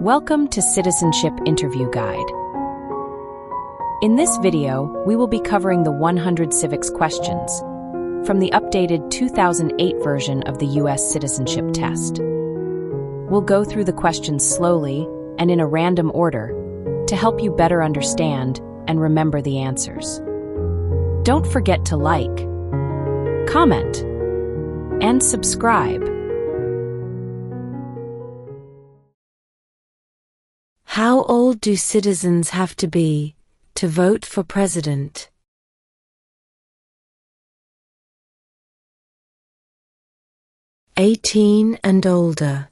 Welcome to Citizenship Interview Guide. In this video, we will be covering the 100 civics questions from the updated 2008 version of the U.S. Citizenship Test. We'll go through the questions slowly and in a random order to help you better understand and remember the answers. Don't forget to like, comment, and subscribe. How old do citizens have to be to vote for president? "18 and older."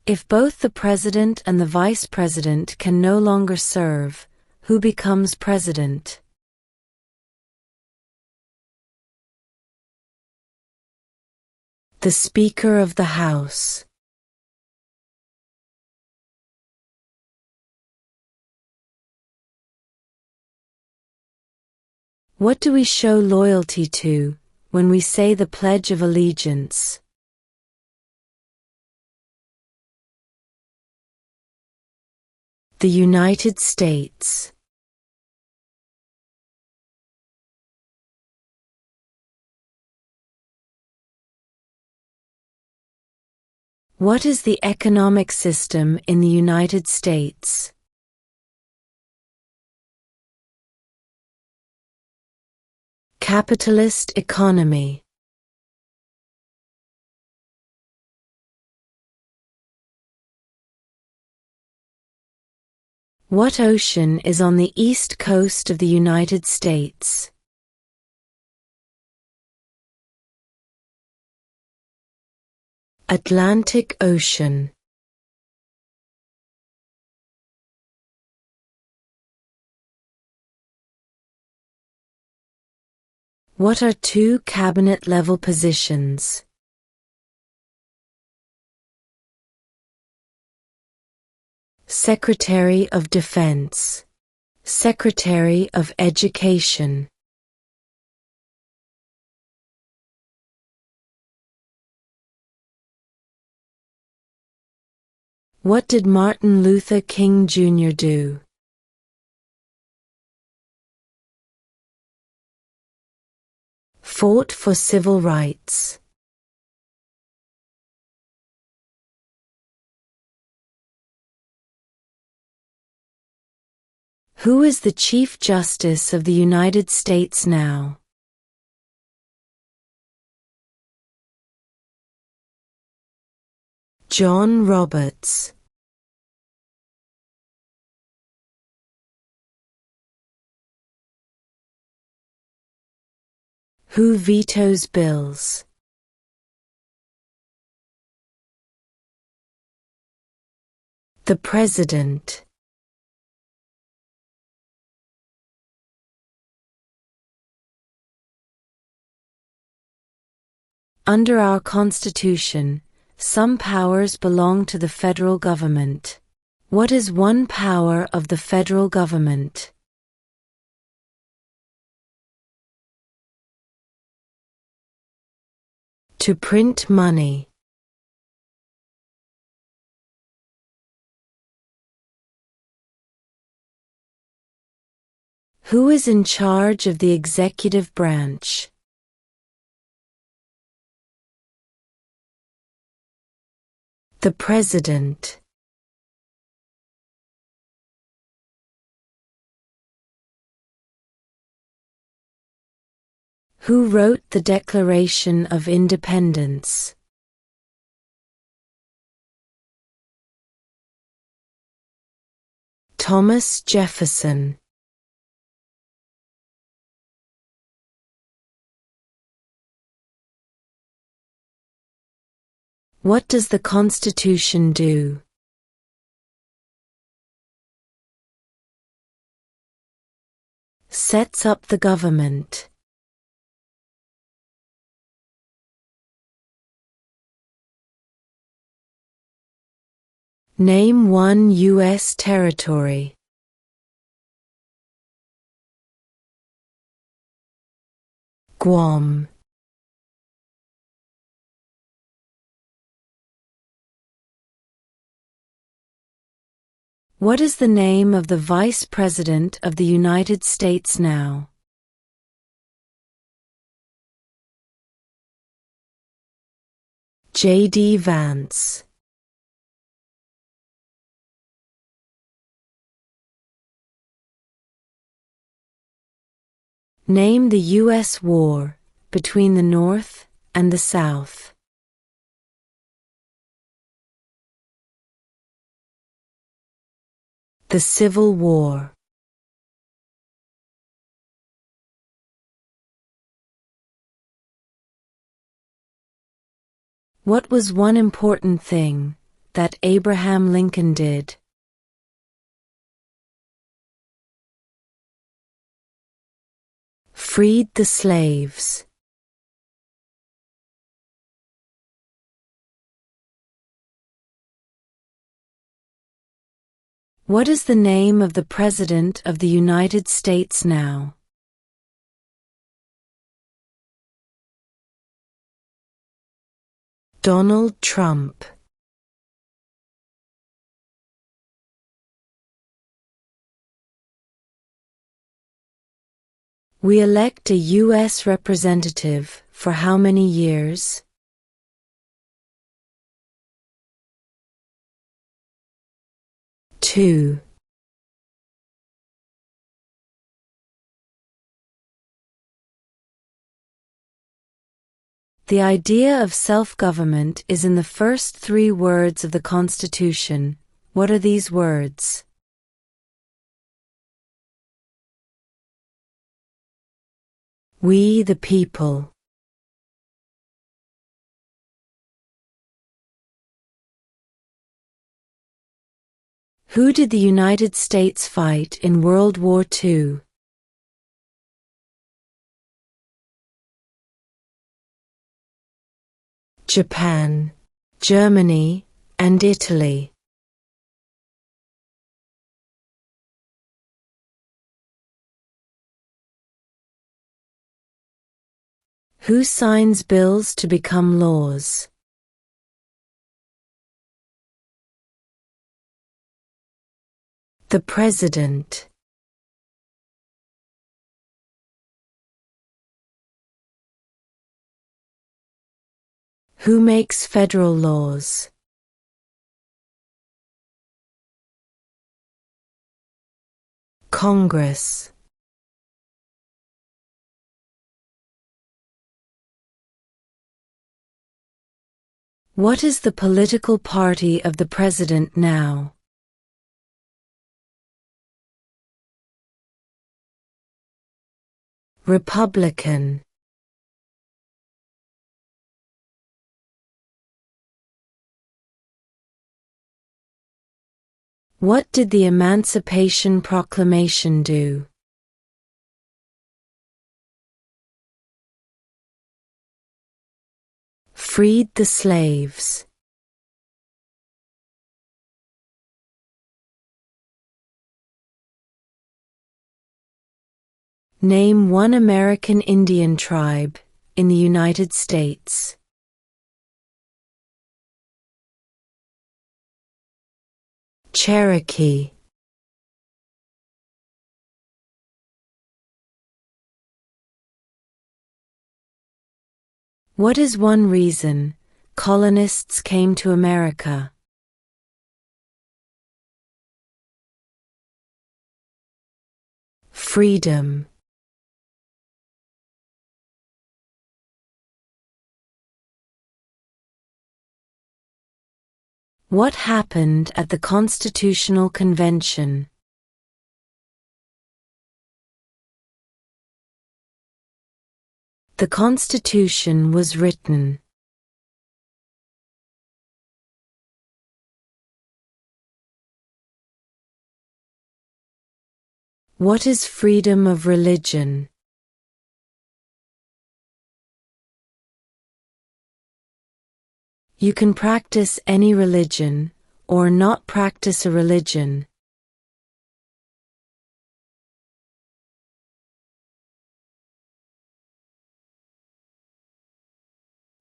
If both the president and the vice president can no longer serve, who becomes president? The Speaker of the House. What do we show loyalty to when we say the Pledge of Allegiance? The United States. What is the economic system in the United States? Capitalist economy. What ocean is on the east coast of the United States? Atlantic Ocean. What are two cabinet-level positions? Secretary of Defense, Secretary of Education. What did Martin Luther King Jr. do? Fought for civil rights. Who is the Chief Justice of the United States now? John Roberts. Who vetoes bills? The President. Under our Constitution, some powers belong to the federal government. What is one power of the federal government? To print money. Who is in charge of the executive branch? The President. Who wrote the Declaration of Independence? Thomas Jefferson. What does the Constitution do? Sets up the government. Name one U.S. territory. Guam. What is the name of the Vice President of the United States now? J.D. Vance. Name the U.S. war between the North and the South. The Civil War. What was one important thing that Abraham Lincoln did? Freed the slaves. What is the name of the President of the United States now? Donald Trump. We elect a U.S. representative for how many years? 2. The idea of self-government is in the first 3 words of the Constitution. What are these words? We the people. Who did the United States fight in World War II? Japan, Germany, and Italy. Who signs bills to become laws? The President. Who makes federal laws? Congress. What is the political party of the President now? Republican. What did the Emancipation Proclamation do? Freed the slaves. Name one American Indian tribe in the United States. Cherokee. What is one reason colonists came to America? Freedom. What happened at the Constitutional Convention? The Constitution was written. What is freedom of religion? You can practice any religion, or not practice a religion.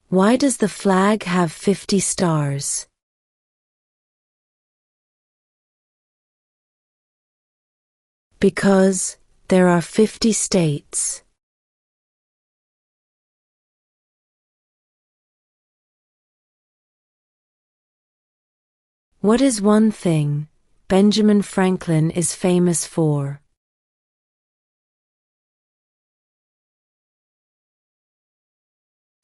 Why does the flag have 50 stars? Because there are 50 states. What is one thing Benjamin Franklin is famous for?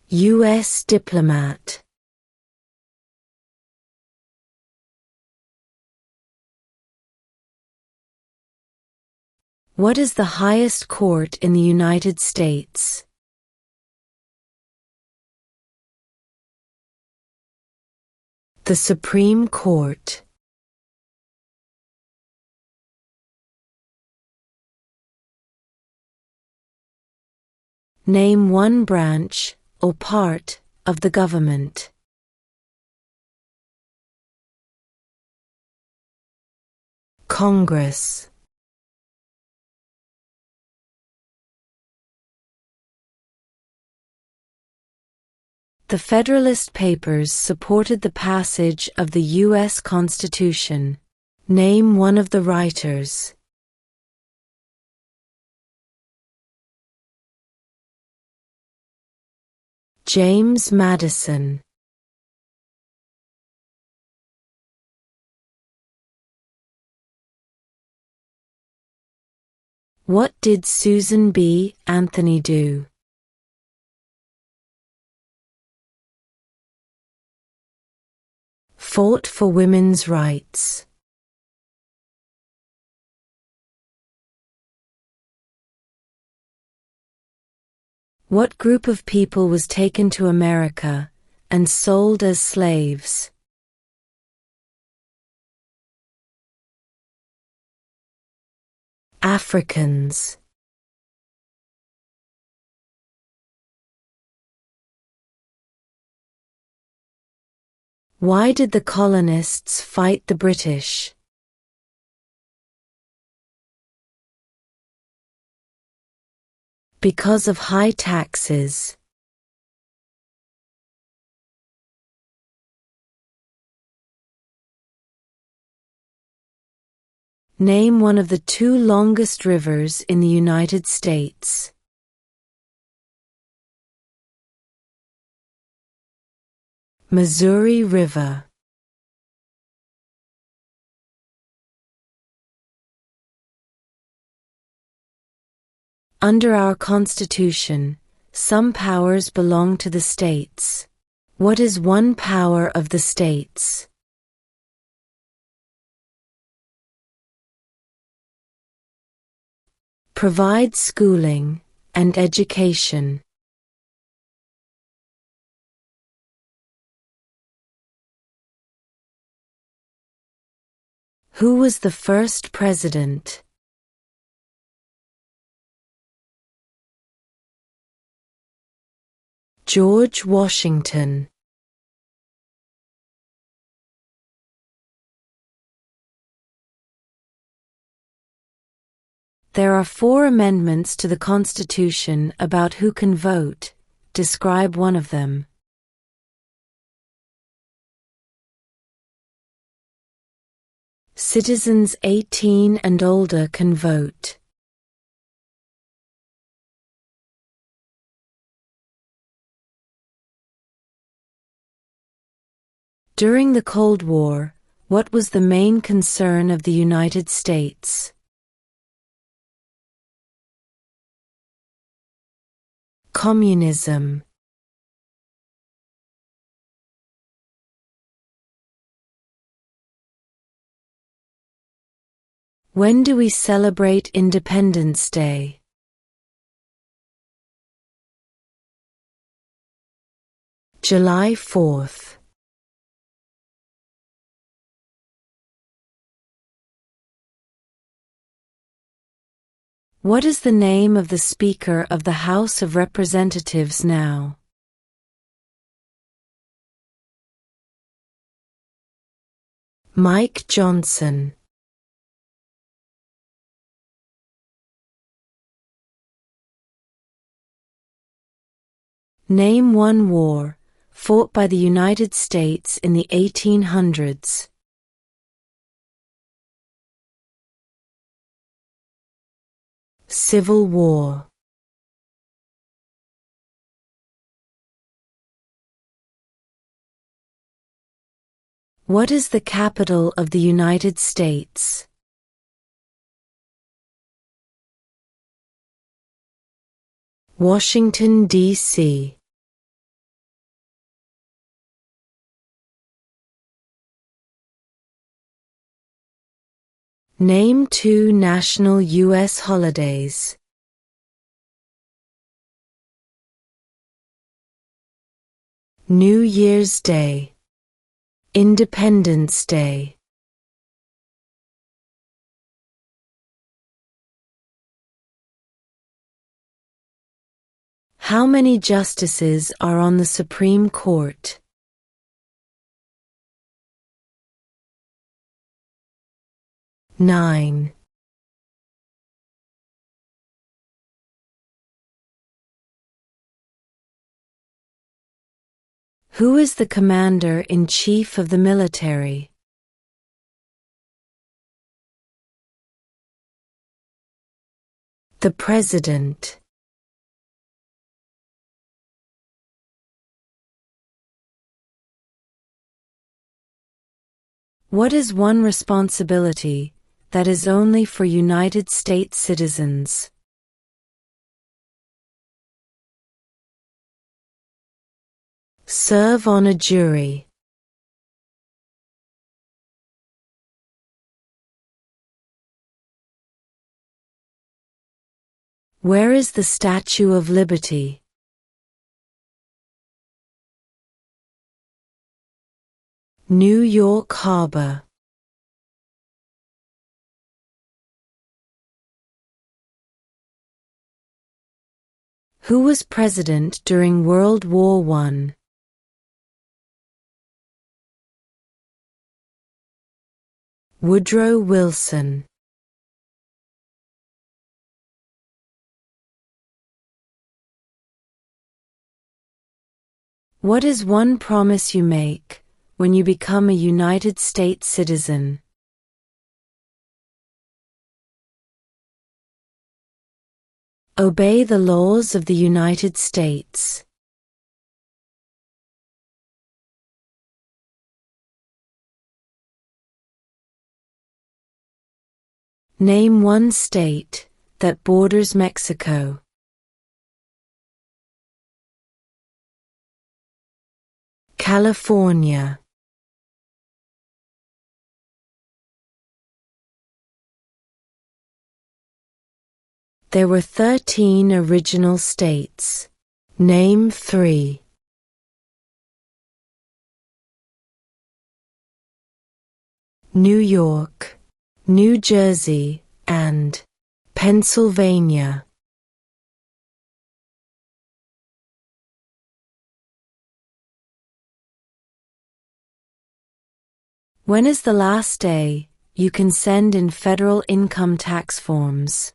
U.S. diplomat. What is the highest court in the United States? The Supreme Court. Name one branch or part of the government. Congress. The Federalist Papers supported the passage of the U.S. Constitution. Name one of the writers. James Madison. What did Susan B. Anthony do? Fought for women's rights. What group of people was taken to America and sold as slaves? Africans. Why did the colonists fight the British? Because of high taxes. Name one of the two longest rivers in the United States. Missouri River. Under our Constitution, some powers belong to the states. What is one power of the states? Provide schooling and education. Who was the first president? George Washington. There are 4 amendments to the Constitution about who can vote. Describe one of them. Citizens 18 and older can vote. During the Cold War, what was the main concern of the United States? Communism. When do we celebrate Independence Day? July 4th. What is the name of the Speaker of the House of Representatives now? Mike Johnson. Name one war fought by the United States in the 1800s? Civil War. What is the capital of the United States? Washington, D.C. Name 2 national U.S. holidays. New Year's Day, Independence Day. How many justices are on the Supreme Court? 9. Who is the Commander-in-Chief of the military? The President. What is one responsibility that is only for United States citizens? Serve on a jury. Where is the Statue of Liberty? New York Harbor. Who was president during World War I? Woodrow Wilson. What is one promise you make when you become a United States citizen? Obey the laws of the United States. Name one state that borders Mexico. California. There were 13 original states. Name 3. New York, New Jersey, and Pennsylvania. When is the last day you can send in federal income tax forms?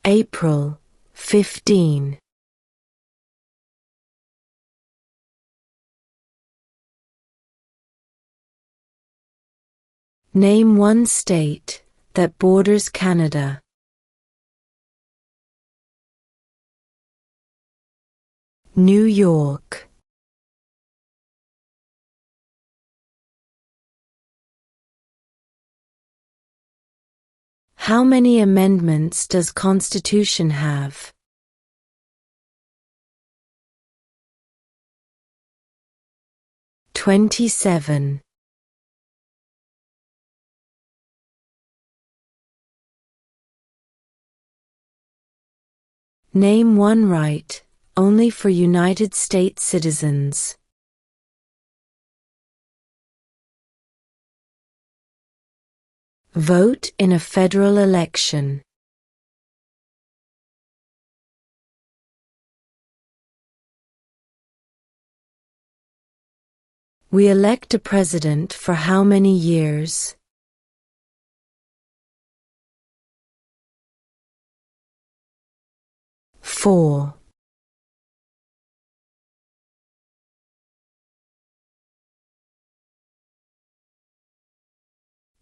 April 15. Name one state that borders Canada. New York. How many amendments does Constitution have? 27. Name one right only for United States citizens. Vote in a federal election. We elect a president for how many years? 4.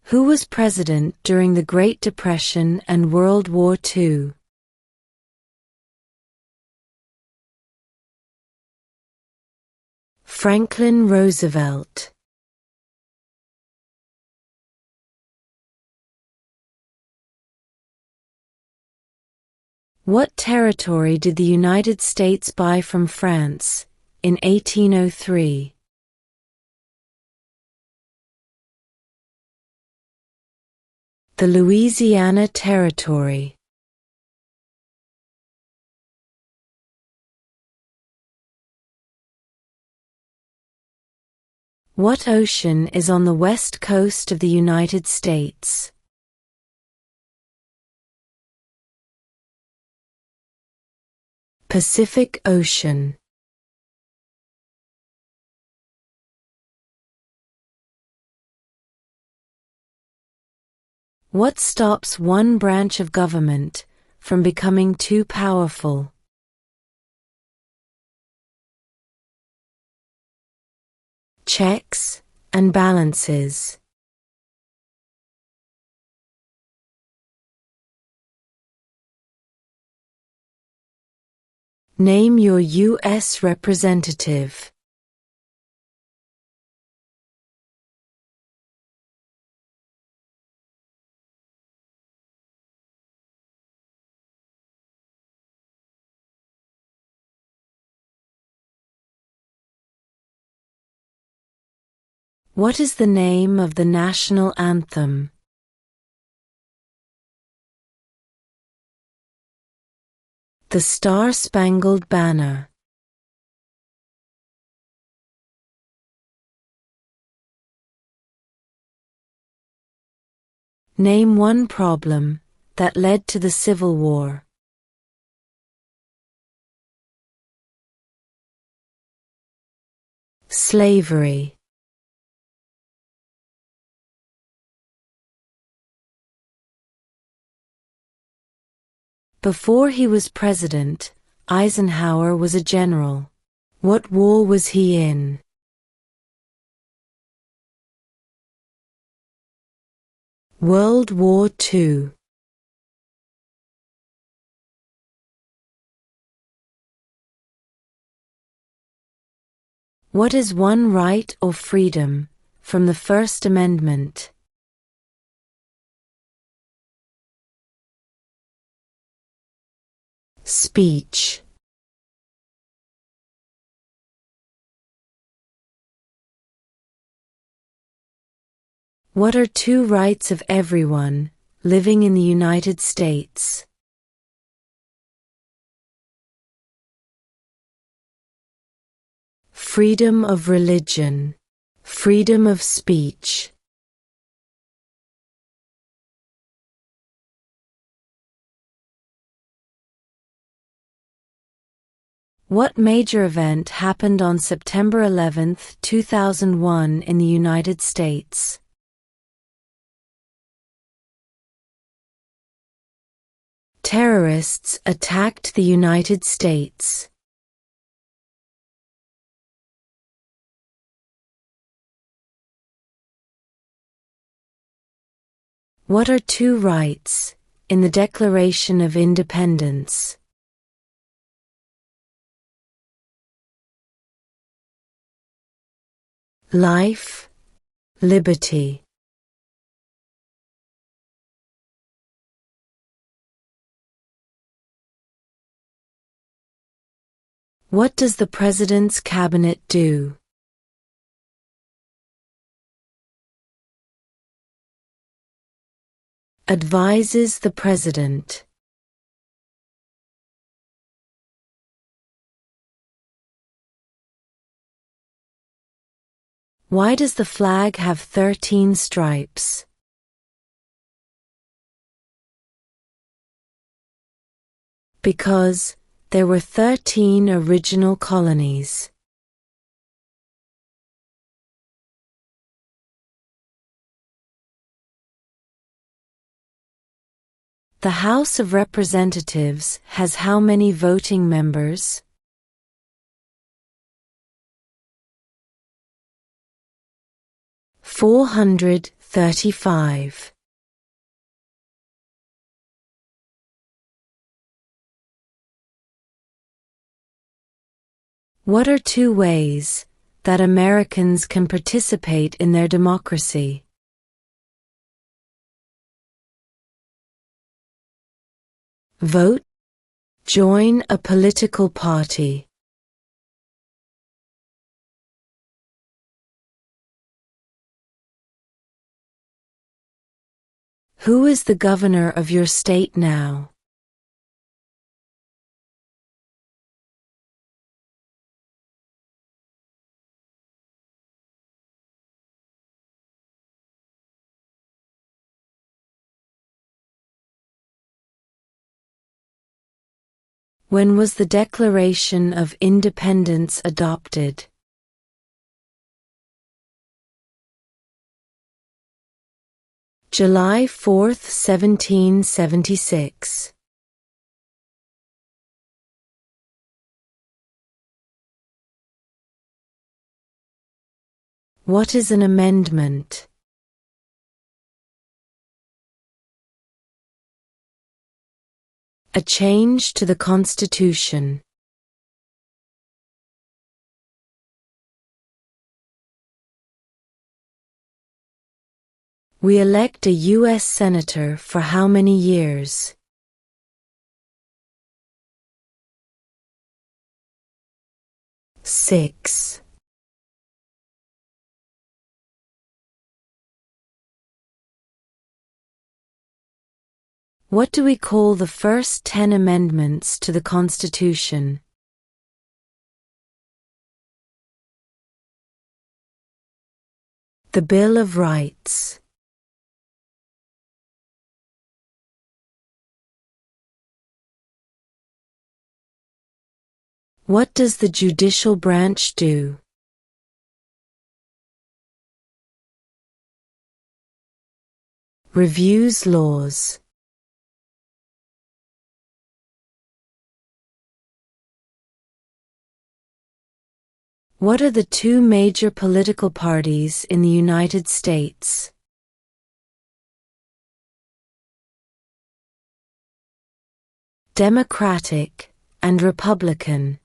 Who was president during the Great Depression and World War II? Franklin Roosevelt. What territory did the United States buy from France in 1803? The Louisiana Territory. What ocean is on the west coast of the United States? Pacific Ocean. What stops one branch of government from becoming too powerful? Checks and balances. Name your U.S. representative. What is the name of the national anthem? The Star-Spangled Banner. Name one problem that led to the Civil War. Slavery. Before he was president, Eisenhower was a general. What war was he in? World War II. What is one right or freedom from the First Amendment? Speech. What are two rights of everyone living in the United States? Freedom of religion, freedom of speech. What major event happened on September 11, 2001 in the United States? Terrorists attacked the United States. What are two rights in the Declaration of Independence? Life, liberty. What does the President's Cabinet do? Advises the President. Why does the flag have 13 stripes? Because there were 13 original colonies. The House of Representatives has how many voting members? (435). What are two ways that Americans can participate in their democracy? Vote. Join a political party. Who is the governor of your state now? When was the Declaration of Independence adopted? July 4, 1776. What is an amendment? A change to the Constitution. We elect a U.S. Senator for how many years? 6. What do we call the first 10 amendments to the Constitution? The Bill of Rights. What does the judicial branch do? Reviews laws. What are the two major political parties in the United States? Democratic and Republican.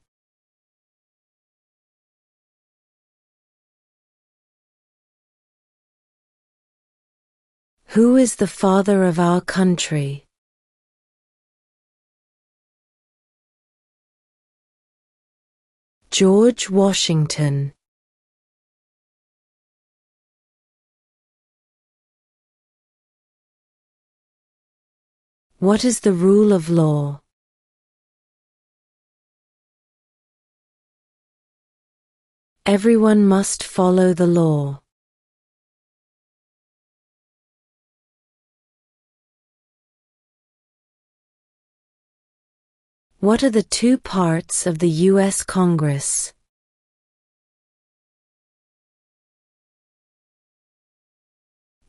Who is the father of our country? George Washington. What is the rule of law? Everyone must follow the law. What are the two parts of the U.S. Congress?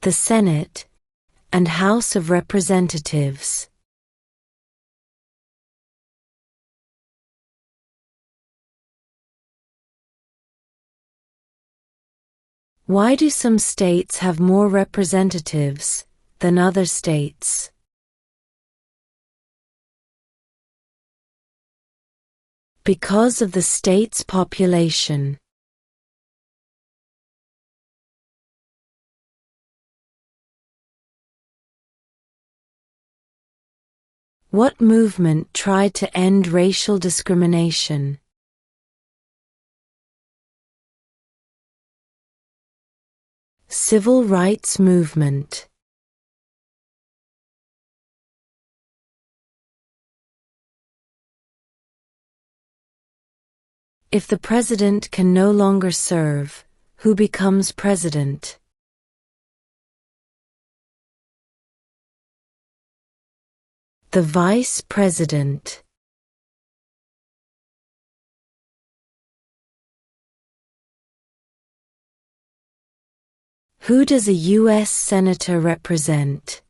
The Senate and House of Representatives. Why do some states have more representatives than other states? Because of the state's population. What movement tried to end racial discrimination? Civil rights movement. If the president can no longer serve, who becomes president? The vice president. Who does a U.S. Senator represent?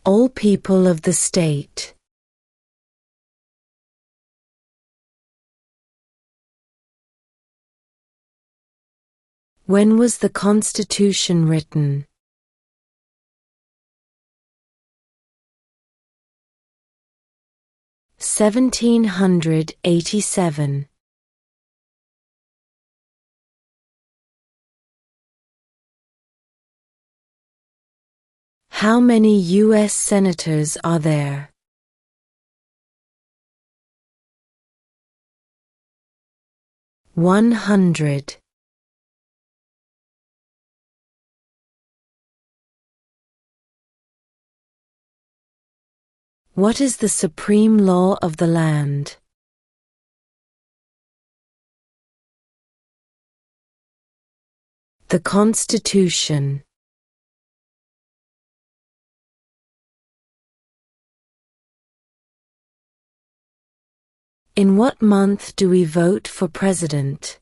All people of the state. When was the Constitution written? 1787. How many U.S. senators are there? 100. What is the supreme law of the land? The Constitution. In what month do we vote for president?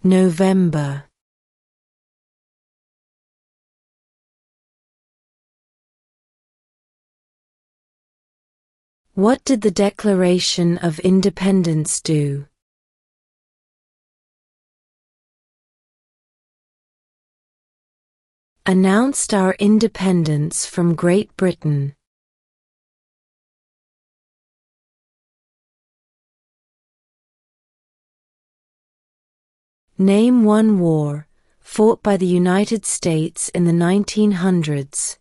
November. What did the Declaration of Independence do? Announced our independence from Great Britain. Name one war fought by the United States in the 1900s.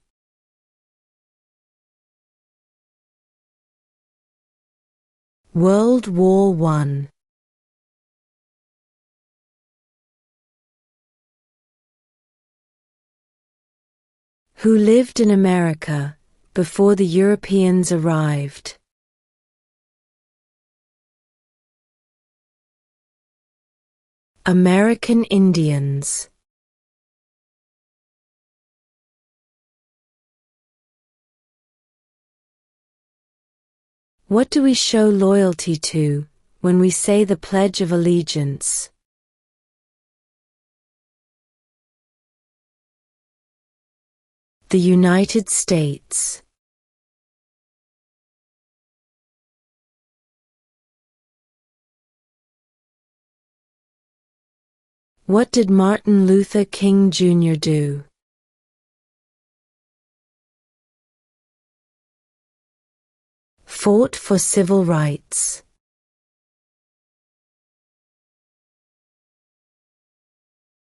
World War I. Who lived in America before the Europeans arrived? American Indians. What do we show loyalty to when we say the Pledge of Allegiance? The United States. What did Martin Luther King Jr. do? Fought for civil rights.